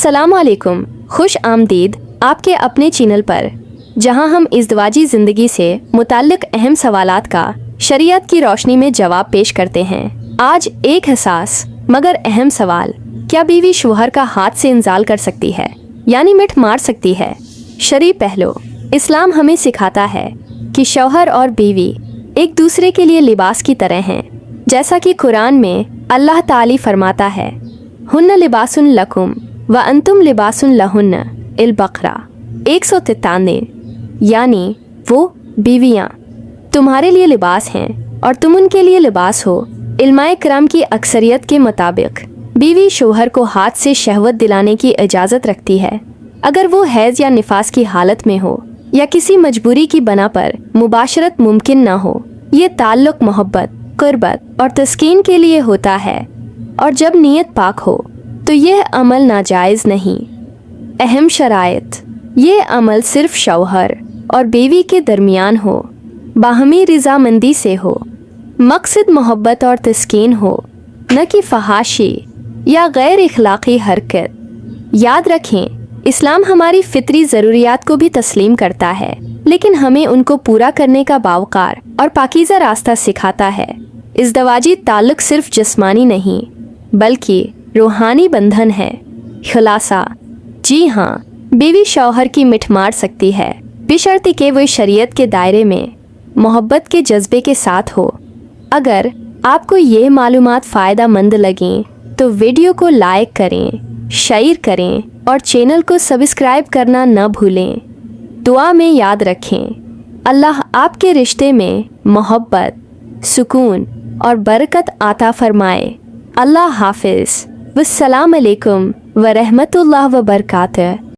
अस्सलाम वालेकुम, खुश आमदीद आपके अपने चैनल पर, जहां हम इज़्दिवाजी ज़िंदगी से मुताल्लिक़ अहम सवालात का शरीयत की रोशनी में जवाब पेश करते हैं। आज एक हसास मगर अहम सवाल, क्या बीवी शोहर का हाथ से इंजाल कर सकती है यानी मिठ मार सकती है? शरई पहलू, इस्लाम हमें सिखाता है कि शौहर और बीवी एक दूसरे के लिए लिबास की तरह हैं, जैसा कि कुरान में अल्लाह ताली फरमाता है, हुन्ना लिबासुन लकुम व अंतुम लिबासुन लहुन्ना इल बकरा 193, यानी वो बीवियाँ तुम्हारे लिए लिबास हैं और तुम उनके लिए लिबास हो। इल्माए किराम की अक्सरियत के मुताबिक बीवी शोहर को हाथ से शहवत दिलाने की इजाज़त रखती है अगर वो हैज़ या निफास की हालत में हो या किसी मजबूरी की बना पर मुबाशरत मुमकिन ना हो। ये ताल्लुक़ मोहब्बत, क़ुर्बत और तस्कीन के लिए होता है और जब नीयत पाक हो तो यह अमल नाजायज़ नहीं। अहम शराइत, ये अमल सिर्फ शौहर और बीवी के दरमियान हो, बाहमी रज़ामंदी से हो, मकसद मोहब्बत और तस्कीन हो, न कि फहाशी या गैर इखलाक़ी हरकत। याद रखें, इस्लाम हमारी फितरी ज़रूरियात को भी तस्लीम करता है, लेकिन हमें उनको पूरा करने का बावकार और पाकीज़ा रास्ता सिखाता है। इज़्दिवाजी ताल्लुक़ सिर्फ जिस्मानी नहीं बल्कि रूहानी बंधन है। खुलासा, जी हाँ, बीवी शौहर की मिठ मार सकती है, बशर्ते कि वो शरीयत के दायरे में मोहब्बत के जज्बे के साथ हो। अगर आपको ये मालूमात फ़ायदा मंद लगें तो वीडियो को लाइक करें, शेयर करें और चैनल को सब्सक्राइब करना न भूलें। दुआ में याद रखें, अल्लाह आपके रिश्ते में मोहब्बत, सुकून और बरकत आता फरमाए। अल्लाह हाफिज़। वस्सलाम अलैकुम व रहमतुल्लाह व बरकातुहू।